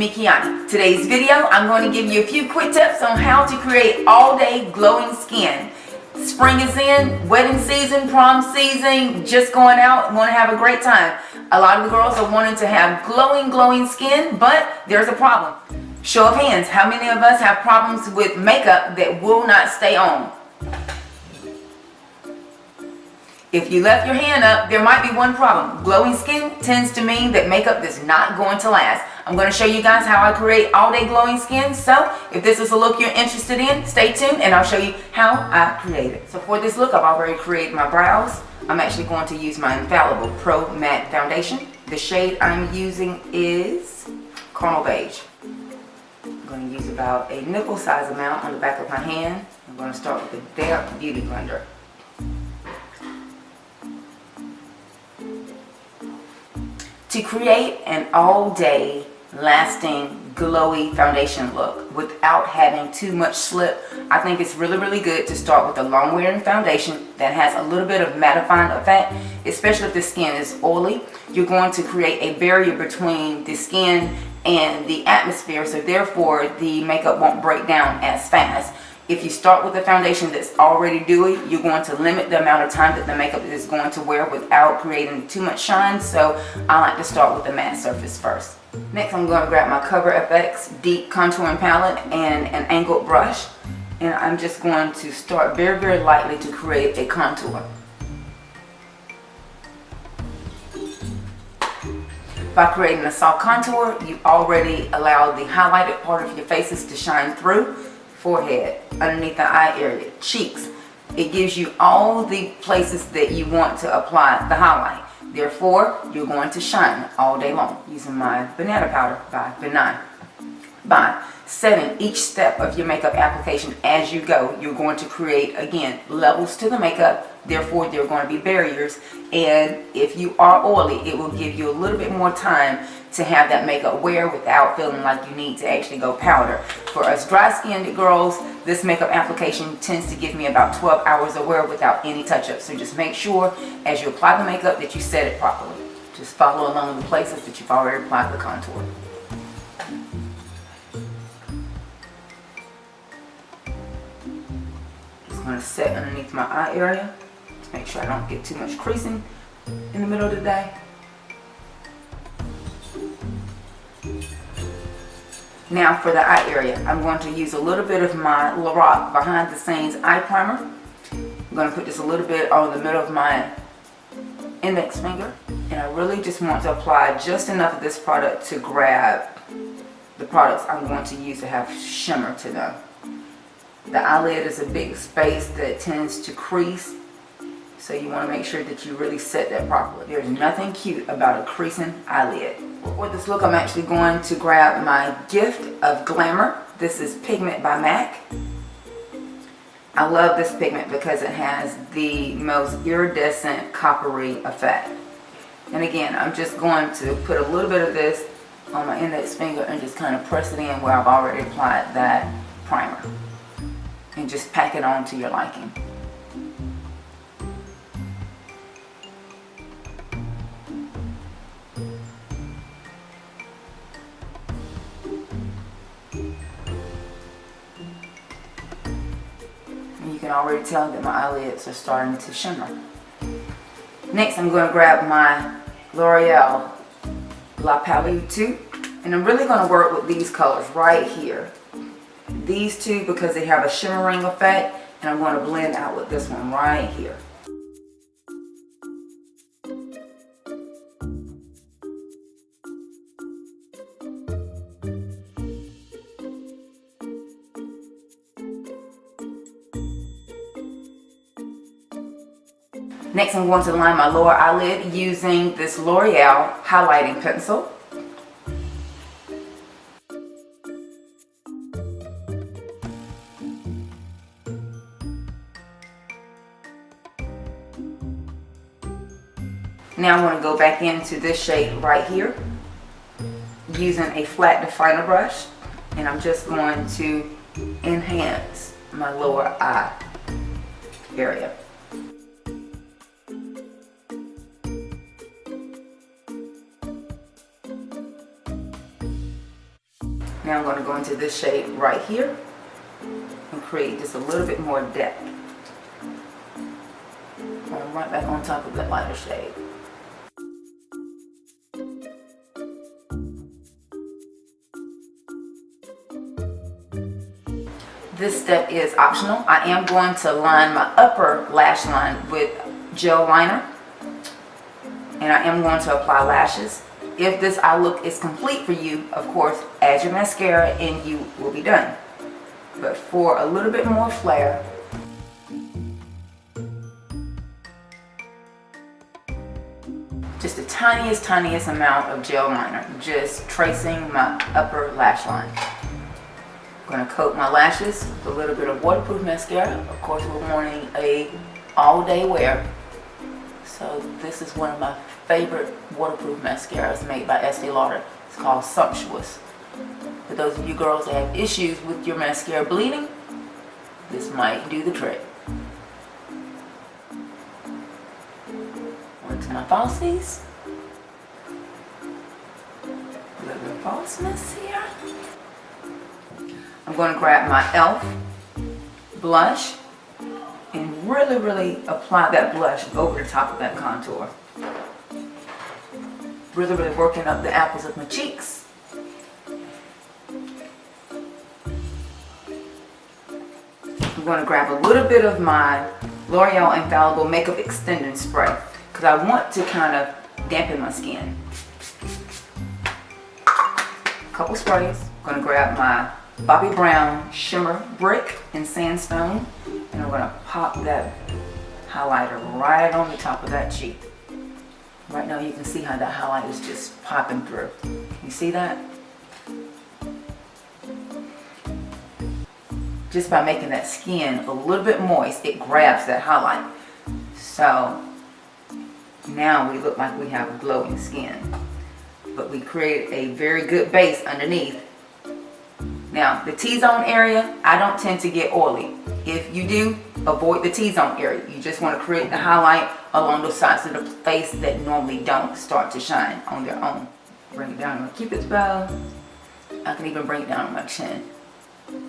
me, Kiana. Today's video, I'm going to give you a few quick tips on how to create all-day glowing skin. Spring is in, wedding season, prom season, just going out, want to have a great time. A lot of the girls are wanting to have glowing skin, but there's a problem. Show of hands, how many of us have problems with makeup that will not stay on? If you left your hand up, there might be one problem. Glowing skin tends to mean that makeup is not going to last. I'm going to show you guys how I create all-day glowing skin. So if this is a look you're interested in, stay tuned and I'll show you how I create it. So for this look, I've already created my brows. I'm actually going to use my Infallible Pro Matte Foundation. The shade I'm using is Carmel Beige. I'm going to use about a nipple size amount on the back of my hand. I'm going to start with the damp beauty blender. To create an all-day lasting glowy foundation look without having too much slip, I think it's really good to start with a long wearing foundation that has a little bit of mattifying effect, especially if the skin is oily. You're going to create a barrier between the skin and the atmosphere, so therefore the makeup won't break down as fast. If you start with a foundation that's already dewy, you're going to limit the amount of time that the makeup is going to wear without creating too much shine. So I like to start with the matte surface first. Next, I'm going to grab my Cover FX Deep Contouring Palette and an angled brush. And I'm just going to start very lightly to create a contour. By creating a soft contour, you already allowed the highlighted part of your faces to shine through. Forehead, underneath the eye area, cheeks. It gives you all the places that you want to apply the highlight. Therefore, you're going to shine all day long using my banana powder by Bennye. By setting each step of your makeup application as you go, you're going to create, again, levels to the makeup. Therefore, there are going to be barriers. And if you are oily, it will give you a little bit more time to have that makeup wear without feeling like you need to actually go powder. For us dry-skinned girls, this makeup application tends to give me about 12 hours of wear without any touch-up. So just make sure as you apply the makeup that you set it properly. Just follow along the places that you've already applied the contour. Just going to set underneath my eye area to make sure I don't get too much creasing in the middle of the day. Now for the eye area, I'm going to use a little bit of my Lorac Behind the Scenes Eye Primer. I'm going to put just a little bit on the middle of my index finger. And I really just want to apply just enough of this product to grab the products I'm going to use to have shimmer to them. The eyelid is a big space that tends to crease, so you want to make sure that you really set that properly. There's nothing cute about a creasing eyelid. For this look, I'm actually going to grab my Gift of Glamour. This is Pigment by MAC. I love this pigment because it has the most iridescent coppery effect. And again, I'm just going to put a little bit of this on my index finger and just kind of press it in where I've already applied that primer. And just pack it on to your liking. You can already tell that my eyelids are starting to shimmer. Next, I'm going to grab my Loreal La Palette 2, and I'm really going to work with these colors right here. These two because they have a shimmering effect, and I'm going to blend out with this one right here. Next, I'm going to line my lower eyelid using this L'Oreal highlighting pencil. Now I'm going to go back into this shade right here using a flat definer brush, and I'm just going to enhance my lower eye area. Now I'm going to go into this shade right here and create just a little bit more depth. I'm right back on top of that lighter shade. This step is optional. I am going to line my upper lash line with gel liner, and I am going to apply lashes. If this eye look is complete for you, of course, add your mascara and you will be done. But for a little bit more flare, just the tiniest amount of gel liner, just tracing my upper lash line. I'm going to coat my lashes with a little bit of waterproof mascara. Of course, we're wanting a all-day wear. So this is one of my favorite waterproof mascaras made by Estee Lauder. It's called Sumptuous. For those of you girls that have issues with your mascara bleeding, this might do the trick. Onto my falsies. A little bit of falseness here. I'm going to grab my e.l.f. blush and really apply that blush over the top of that contour. Really working up the apples of my cheeks. I'm going to grab a little bit of my L'Oreal Infallible Makeup Extending Spray because I want to kind of dampen my skin. A couple sprays. I'm going to grab my Bobbi Brown Shimmer Brick in Sandstone, and I'm going to pop that highlighter right on the top of that cheek. Right now you can see how that highlight is just popping through. You see that? Just by making that skin a little bit moist, it grabs that highlight. So now we look like we have glowing skin. But we created a very good base underneath. Now, the T-zone area, I don't tend to get oily. If you do, avoid the T-zone area. You just want to create the highlight along the sides of the face that normally don't start to shine on their own. Bring it down on my Cupid's bow. I can even bring it down on my chin. I'm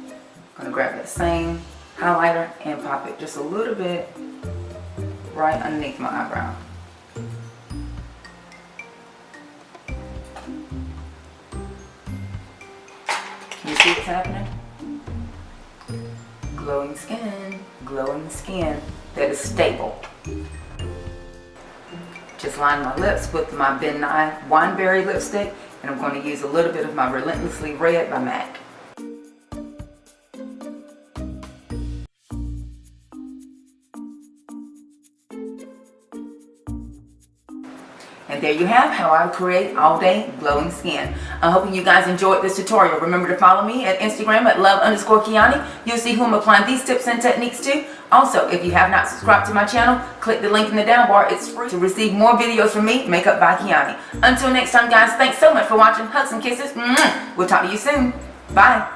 going to grab that same highlighter and pop it just a little bit right underneath my eyebrow. You see what's happening? Glowing skin that is stable. Just line my lips with my Bennye Wineberry lipstick, and I'm going to use a little bit of my Relentlessly Red by MAC. And there you have how I create all day glowing skin. I'm hoping you guys enjoyed this tutorial. Remember to follow me at Instagram at love_Kiani. You'll see who I'm applying these tips and techniques to. Also, if you have not subscribed to my channel, click the link in the down bar. It's free to receive more videos from me, Makeup by Kiani. Until next time, guys, thanks so much for watching. Hugs and kisses. We'll talk to you soon. Bye.